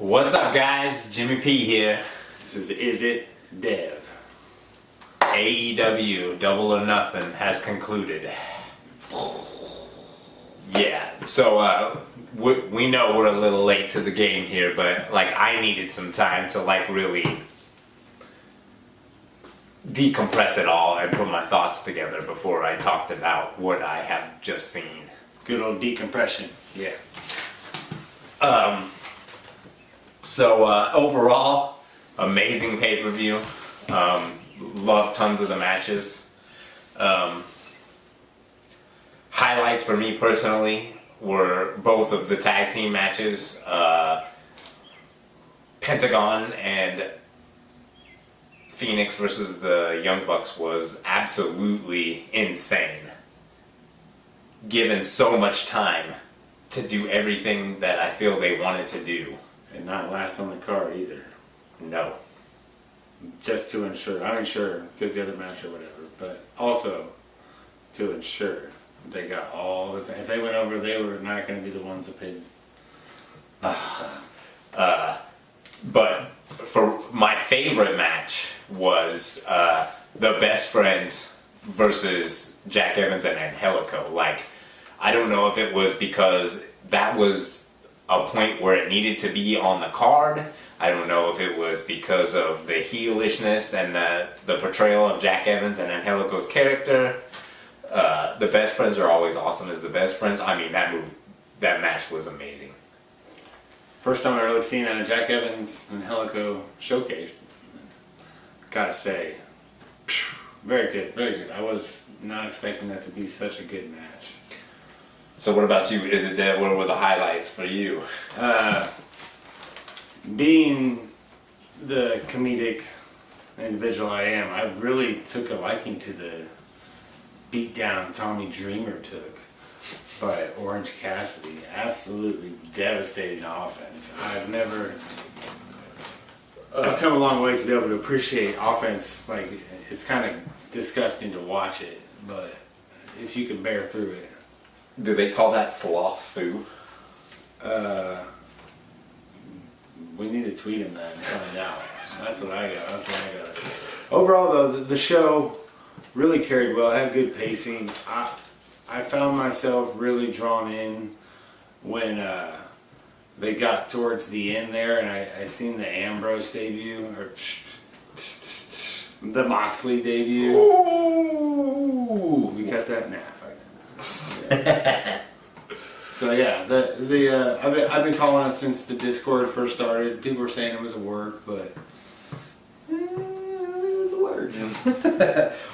What's up, guys? Jimmy P here. This is Izzit Dev. AEW Double or Nothing has concluded. Yeah, so we know we're a little late to the game here, but like I needed some time to like really decompress it all and put my thoughts together before I talked about what I have just seen. Good old decompression. Yeah. So overall, amazing pay-per-view. Love tons of the matches. Highlights for me personally were both of the tag team matches. Pentagon and Phoenix versus the Young Bucks was absolutely insane. Given so much time to do everything that I feel they wanted to do. And not last on the card either. No. Just to ensure, I'm sure because the other match or whatever, but also to ensure they got all the if they went over, they were not going to be the ones that paid. But for my favorite match was the Best Friends versus Jack Evans and Angelico. Like, I don't know if it was because that was a point where it needed to be on the card. I don't know if it was because of the heelishness and the portrayal of Jack Evans and Angelico's character. The Best Friends are always awesome as the Best Friends. I mean, that match was amazing. First time I really seen Jack Evans and Angelico showcased. Gotta say, very good, very good. I was not expecting that to be such a good match. So what about you? Izzit Dev, what were the highlights for you? Being the comedic individual I am, I really took a liking to the beatdown Tommy Dreamer took by Orange Cassidy. Absolutely devastating offense. I've come a long way to be able to appreciate offense. Like, it's kind of disgusting to watch it, but if you can bear through it. Do they call that sloth foo? We need to tweet him that and find out. That's what I got. Overall, though, the show really carried well. Had good pacing. I found myself really drawn in when they got towards the end there, and I seen the Ambrose debut or the Moxley debut. Ooh. We got that now. Yeah. So yeah, I've been calling it since the Discord first started. People were saying it was a work, but it was a work.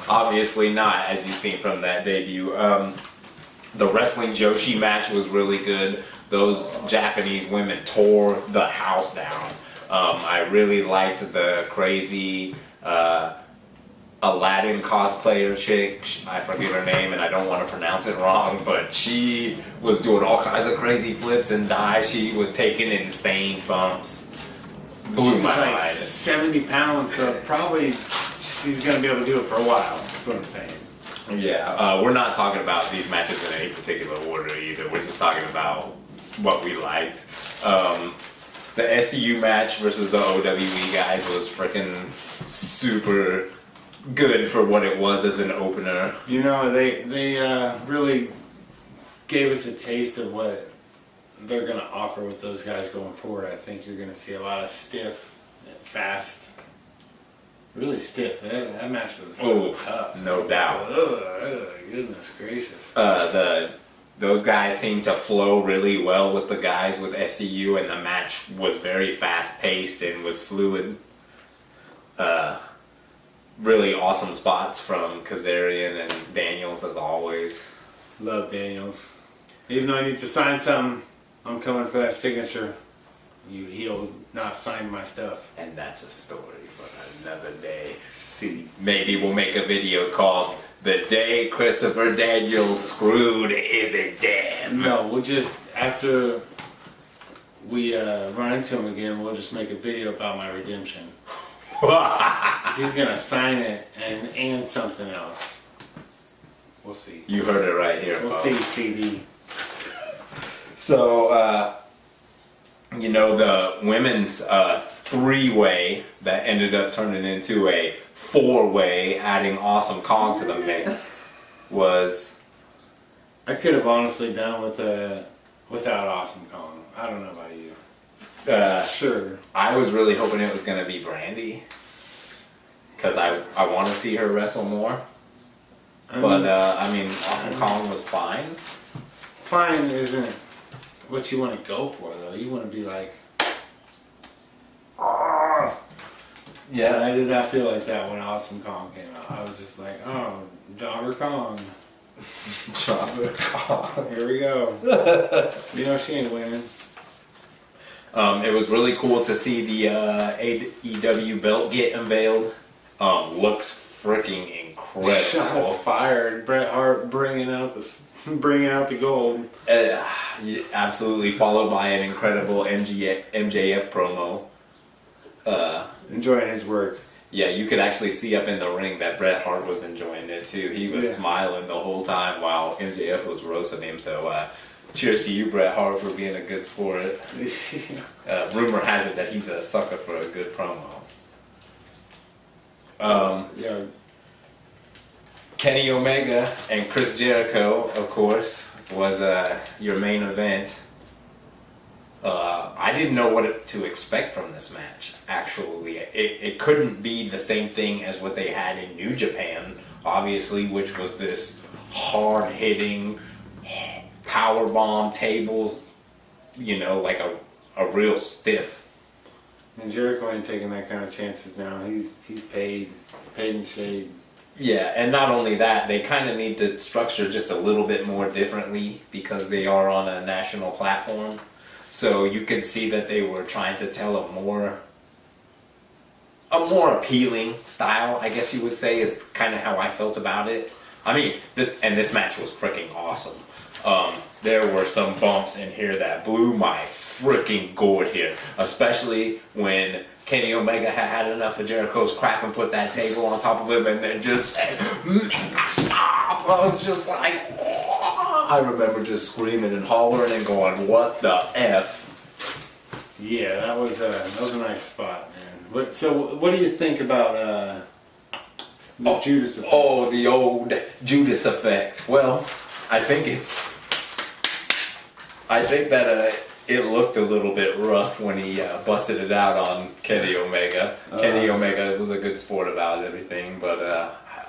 Obviously not, as you've seen from that debut. The Wrestling Joshi match was really good. Those Japanese women tore the house down. I really liked the crazy Aladdin cosplayer chick. I forget her name and I don't want to pronounce it wrong, but she was doing all kinds of crazy flips and dives. She was taking insane bumps. Blew my mind. Like 70 pounds, so probably she's going to be able to do it for a while. That's what I'm saying. Yeah, we're not talking about these matches in any particular order either. We're just talking about what we liked. The SCU match versus the OWE guys was freaking super good for what it was as an opener. You know, they really gave us a taste of what they're going to offer with those guys going forward. I think you're going to see a lot of stiff, fast, really stiff. That match was tough. No doubt. Goodness gracious. Those guys seemed to flow really well with the guys with SCU, and the match was very fast paced and was fluid. Really awesome spots from Kazarian and Daniels as always. Love Daniels. Even though I need to sign something, I'm coming for that signature. He'll not sign my stuff. And that's a story for another day. See. Maybe we'll make a video called The Day Christopher Daniels Screwed Izzit Dev. No, we'll just, after we run into him again, we'll just make a video about my redemption. He's gonna sign it and something else. We'll see. You heard it right here. We'll see, CD. So you know, the women's three-way that ended up turning into a four-way, adding Awesome Kong to the mix, was... I could have honestly done without Awesome Kong. I don't know about you. Sure. I was really hoping it was going to be Brandy, because I want to see her wrestle more. I mean, Awesome Kong was fine. Fine isn't what you want to go for, though. You want to be like, "Argh!" Yeah. I did not feel like that when Awesome Kong came out. I was just like, oh, Jobber Kong. Jobber Kong. Here we go. You know she ain't winning. It was really cool to see the AEW belt get unveiled. Looks freaking incredible. Shots fired. Bret Hart bringing out the gold. Absolutely, followed by an incredible MJF promo. Enjoying his work. Yeah, you could actually see up in the ring that Bret Hart was enjoying it too. He was smiling the whole time while MJF was roasting him. So cheers to you, Bret Hart, for being a good sport. Rumor has it that he's a sucker for a good promo. Kenny Omega and Chris Jericho, of course, was your main event. I didn't know what to expect from this match, actually. It couldn't be the same thing as what they had in New Japan, obviously, which was this hard-hitting, powerbomb tables, you know, like a real stiff. And Jericho ain't taking that kind of chances now. He's paid in shade. Yeah, and not only that, they kind of need to structure just a little bit more differently because they are on a national platform. So you could see that they were trying to tell a more appealing style, I guess you would say, is kind of how I felt about it. I mean, this match was freaking awesome. There were some bumps in here that blew my freaking gourd here, especially when Kenny Omega had enough of Jericho's crap and put that table on top of him and then just said, stop! I was just like, oh. I remember just screaming and hollering and going, what the F? Yeah, that was a nice spot, man. So what do you think about the Judas effect? Oh, the old Judas effect. Well, I think that it looked a little bit rough when he busted it out on Kenny Omega. Kenny Omega was a good sport about everything, but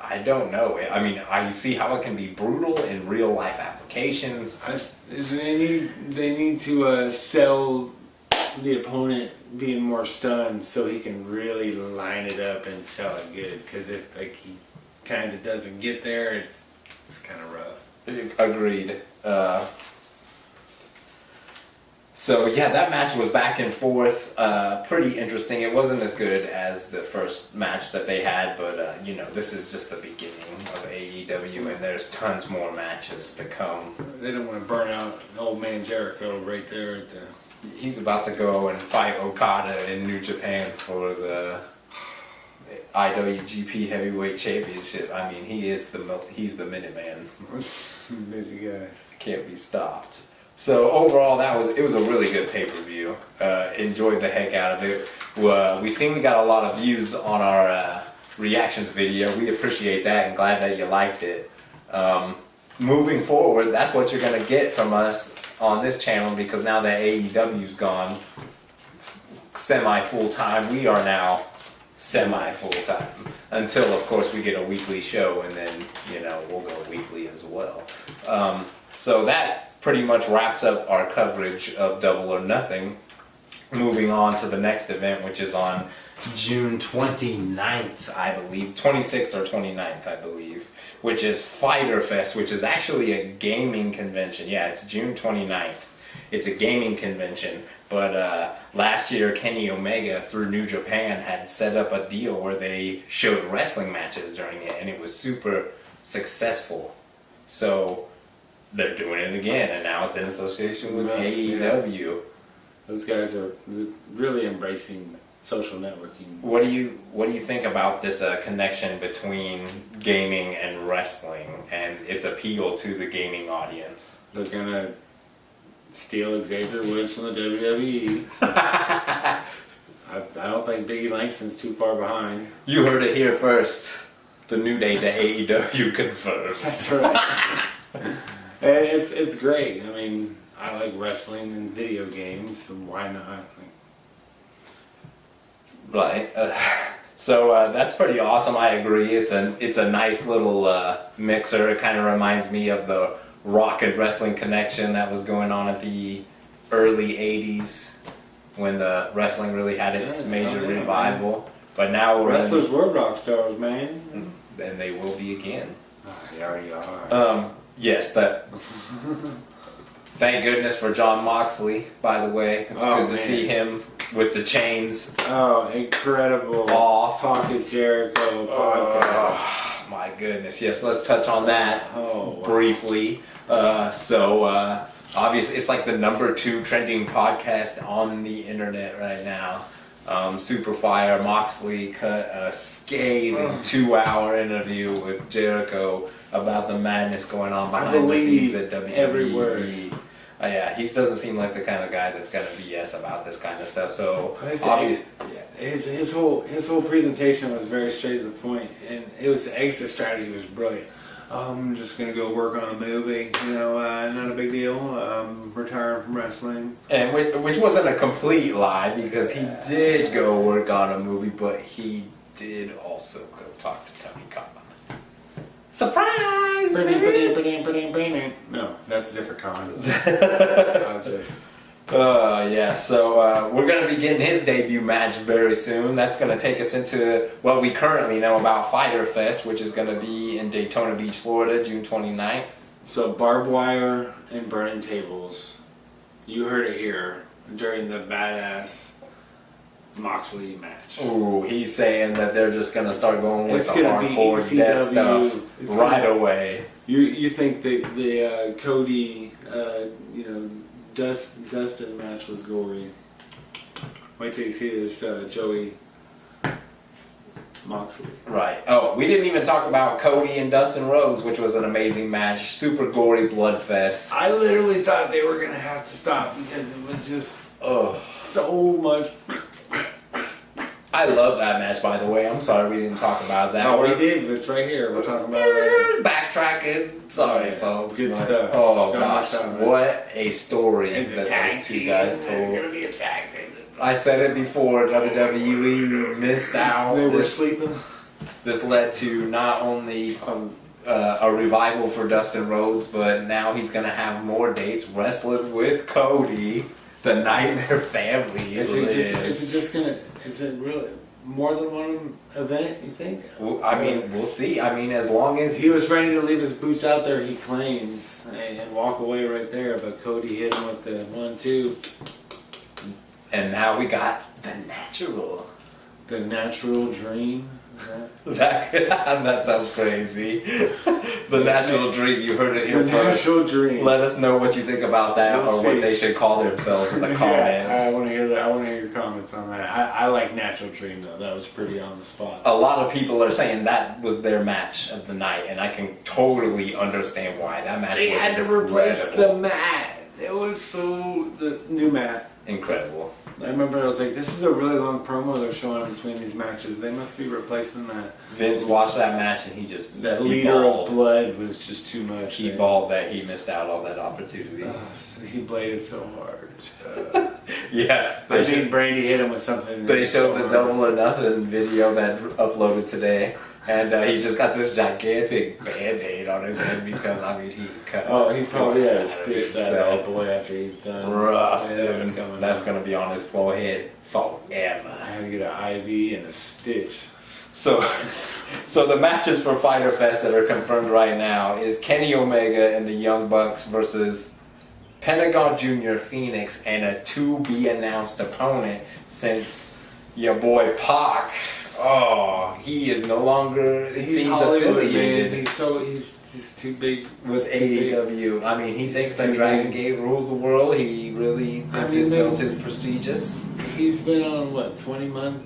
I don't know. I mean, I see how it can be brutal in real life applications. They need to sell the opponent being more stunned so he can really line it up and sell it good. Because if he kind of doesn't get there, it's kind of rough. Agreed. So yeah, that match was back and forth, pretty interesting. It wasn't as good as the first match that they had, but you know, this is just the beginning of AEW, and there's tons more matches to come. They don't want to burn out old man Jericho right there at the... He's about to go and fight Okada in New Japan for the IWGP Heavyweight Championship. I mean, he's the Minuteman. Busy guy. Can't be stopped. So overall, it was a really good pay-per-view. Enjoyed the heck out of it. We got a lot of views on our reactions video. We appreciate that and glad that you liked it. Moving forward, that's what you're gonna get from us on this channel, because now that AEW's gone semi-full-time, we are now semi-full-time. Until, of course, we get a weekly show, and then, you know, we'll go weekly as well. So that pretty much wraps up our coverage of Double or Nothing. Moving on to the next event, which is on June 29th, I believe. 26th or 29th, I believe. Which is Fyter Fest, which is actually a gaming convention. Yeah, it's June 29th. It's a gaming convention. But last year, Kenny Omega, through New Japan, had set up a deal where they showed wrestling matches during it, and it was super successful. So they're doing it again, and now it's in association with AEW. Yeah. Those guys are really embracing social networking. What do you think about this connection between gaming and wrestling and its appeal to the gaming audience? They're gonna steal Xavier Woods from the WWE. I don't think Biggie Langston's too far behind. You heard it here first. The New Day to AEW confirmed. That's right. And it's great. I mean, I like wrestling and video games, so why not? Right. So that's pretty awesome. I agree. It's a nice little mixer. It kind of reminds me of the Rock and Wrestling connection that was going on at the early '80s when the wrestling really had its major revival. But now we're wrestlers were rock stars, man. And they will be again. They already are. Yes, that. Thank goodness for John Moxley, by the way. It's good to see him with the chains. Oh, incredible. Off. Talk is Jericho podcast. My goodness. Yes, let's touch on that briefly. Obviously, it's like the #2 trending podcast on the internet right now. Superfire Moxley cut a scathing 2-hour interview with Jericho about the madness going on behind the scenes at WWE. Every word. Yeah, he doesn't seem like the kind of guy that's gonna BS about this kind of stuff. So his whole presentation was very straight to the point, and the exit strategy was brilliant. I'm just gonna go work on a movie, not a big deal. Retiring from wrestling, and which wasn't a complete lie because he did go work on a movie, but he did also go talk to Tony Khan. Surprise! No, that's a different Khan. I was just. So we're going to be getting his debut match very soon. That's going to take us into what we currently know about Fyter Fest, which is going to be in Daytona Beach, Florida, June 29th. So barbed wire and burning tables. You heard it here during the badass Moxley match. Ooh, he's saying that they're just going to start going with it's the hardcore death stuff right away. You think the Cody, Dustin match was gory. Wait till you see this Joey Moxley. Right. Oh, we didn't even talk about Cody and Dustin Rhodes, which was an amazing match. Super gory blood fest. I literally thought they were going to have to stop because it was just so much. I love that match, by the way. I'm sorry we didn't talk about that. No, we did. It's right here. We're talking about it. Backtracking. Sorry, folks. Good stuff. Oh, gosh. What a story that those two guys told. They're going to be attacked. I said it before. WWE missed out. They were sleeping. This led to not only a revival for Dustin Rhodes, but now he's going to have more dates wrestling with Cody. The Nightmare Family. Is it really more than one event, you think? Well, I mean, we'll see. I mean, as long as he was ready to leave his boots out there, he claims, and walk away right there, but Cody hit him with the 1-2. And now we got the natural. The natural dream. That sounds crazy. The natural dream. You heard it here the first. Natural dream. Let us know what you think about that, or what they should call themselves in the comments. I want to hear that. I want to hear your comments on that. I like natural dream though. That was pretty on the spot. A lot of people are saying that was their match of the night, and I can totally understand why. That match. They was had to replace the mat. It was the new mat. Incredible. I remember I was like, this is a really long promo they're showing between these matches. They must be replacing that. Vince watched that match and he just... That leader of blood was just too much. He bawled that he missed out on that opportunity. He bladed so hard. Yeah. I think Brandy hit him with something. They showed the Double or Nothing video that uploaded today. And he's just got this gigantic Band-Aid on his head because, he cut... Oh, he probably had to stitch that off away after he's done. Rough. Yeah, that's going to be on his forehead forever. I had to get an IV and a stitch. So the matches for Fyter Fest that are confirmed right now is Kenny Omega and the Young Bucks versus Pentagon Jr., Phoenix, and a to-be-announced opponent since your boy Pac... Oh, he is no longer. He's Hollywood, man. He's just too big with AEW. I mean, he thinks that Dragon Gate rules the world. He really thinks his belt is prestigious. He's been on what 21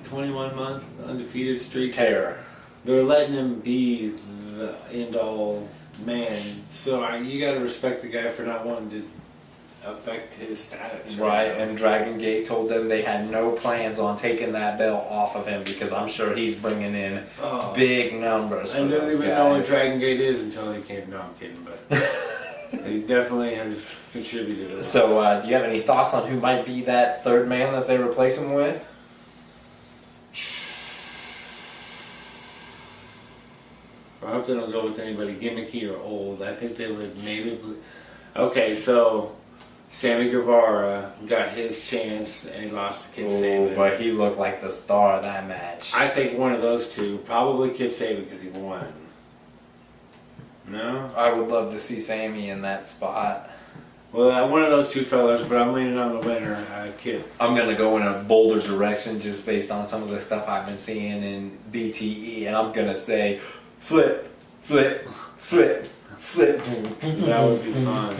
month undefeated streak. Terror. They're letting him be the end all man. So you got to respect the guy for not wanting to affect his status. Right, and Dragon Gate told them they had no plans on taking that belt off of him because I'm sure he's bringing in big numbers. I didn't even know what Dragon Gate is until he came. No, I'm kidding, but he definitely has contributed a lot. So, do you have any thoughts on who might be that third man that they replace him with? I hope they don't go with anybody gimmicky or old. I think they would maybe. Okay, so Sammy Guevara got his chance and he lost to Kip Sabian. But he looked like the star of that match. I think one of those two, probably Kip Sabian because he won. No? I would love to see Sammy in that spot. Well, one of those two fellas, but I'm leaning on the winner, Kip. I'm going to go in a bolder direction just based on some of the stuff I've been seeing in BTE, and I'm going to say flip, flip, flip, flip. That would be fun.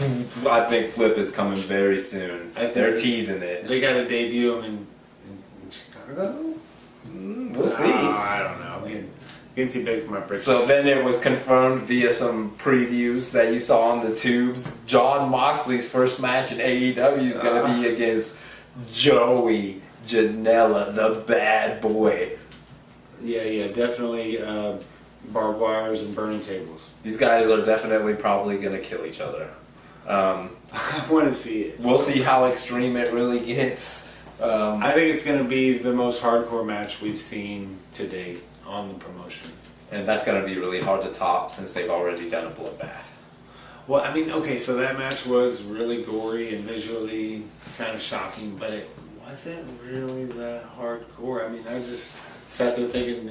I think Flip is coming very soon. They're teasing it. They got to debut him in Chicago? We'll see. I don't know. I'm getting too big for my britches. So then it was confirmed via some previews that you saw on the tubes. John Moxley's first match in AEW is going to be against Joey Janela, the bad boy. Yeah, definitely barbed wires and burning tables. These guys are definitely probably going to kill each other. I want to see it. We'll see how extreme it really gets. I think it's going to be the most hardcore match we've seen to date on the promotion. And that's going to be really hard to top since they've already done a bloodbath. Well, I mean, okay, so that match was really gory and visually kind of shocking, but it wasn't really that hardcore. I mean, I just sat there thinking,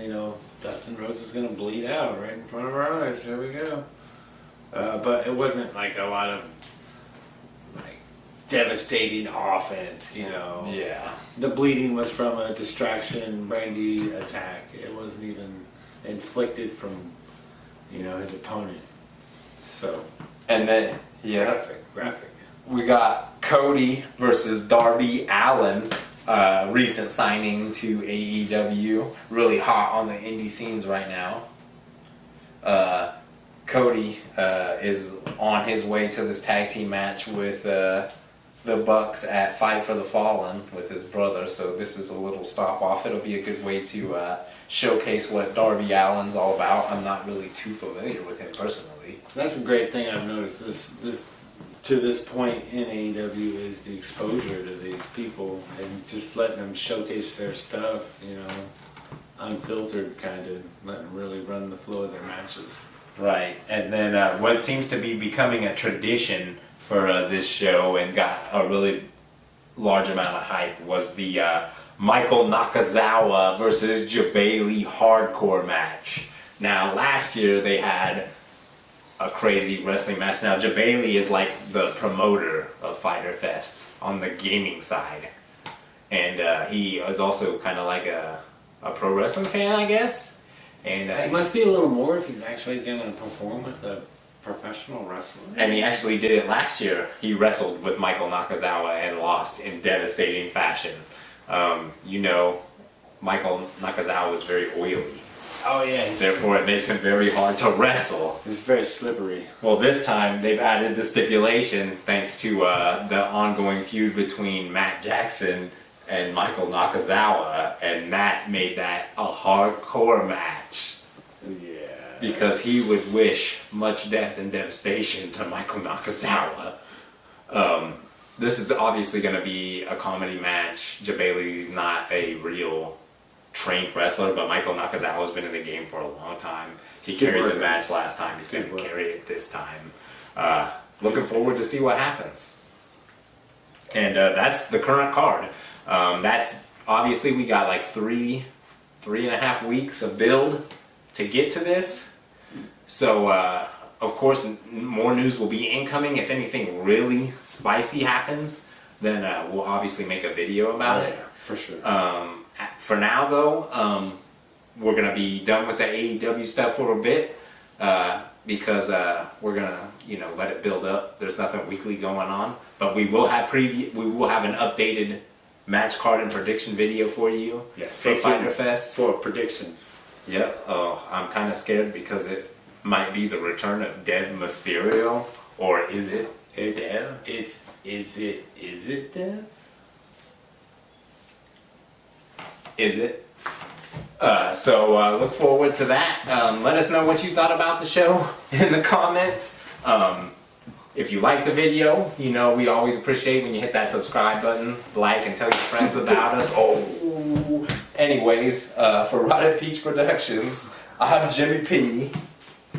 Dustin Rhodes is going to bleed out right in front of our eyes. Here we go. But it wasn't like a lot of like devastating offense, Yeah. The bleeding was from a distraction brandy attack. It wasn't even inflicted from, his opponent. So. And then, yeah. Graphic. We got Cody versus Darby Allin, recent signing to AEW. Really hot on the indie scenes right now. Cody is on his way to this tag team match with the Bucks at Fight for the Fallen with his brother. So this is a little stop off. It'll be a good way to showcase what Darby Allin's all about. I'm not really too familiar with him personally. That's a great thing I've noticed. This to this point in AEW is the exposure to these people and just letting them showcase their stuff, unfiltered, kind of letting them really run the flow of their matches. Right, and then what seems to be becoming a tradition for this show and got a really large amount of hype was the Michael Nakazawa versus Jabali hardcore match. Now, last year they had a crazy wrestling match. Now, Jabali is like the promoter of Fyter Fest on the gaming side. And he is also kind of like a pro wrestling fan, I guess. And it must be a little more if he's actually going to perform with a professional wrestler. And he actually did it last year. He wrestled with Michael Nakazawa and lost in devastating fashion. Michael Nakazawa is very oily. Oh yeah. Therefore, it makes him very hard to wrestle. It's very slippery. Well, this time they've added the stipulation thanks to the ongoing feud between Matt Jackson and Michael Nakazawa, and Matt made that a hardcore match. Yeah. Because he would wish much death and devastation to Michael Nakazawa. This is obviously going to be a comedy match. Jabali's not a real trained wrestler, but Michael Nakazawa's been in the game for a long time. He carried the match last time. He's going to carry it this time. Looking forward to see what happens. And that's the current card. That's obviously we got like 3.5 weeks of build to get to this. So of course more news will be incoming. If anything really spicy happens, then we'll obviously make a video about it. For sure. For now though, we're gonna be done with the AEW stuff for a bit because we're gonna let it build up. There's nothing weekly going on, but we will have We will have an updated match card and prediction video for you. Yes, for Fyter Fest. For predictions. Yep. Oh, I'm kind of scared because it might be the return of Dev Mysterio, or is it? Dev? It's Izzit Dev? Is it? So look forward to that. Let us know what you thought about the show in the comments. If you like the video, you know we always appreciate when you hit that subscribe button, like, and tell your friends about us. Oh, anyways, for Rotted Peach Productions, I'm Jimmy P.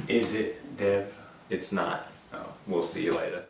Is it Dev? It's not. Oh, we'll see you later.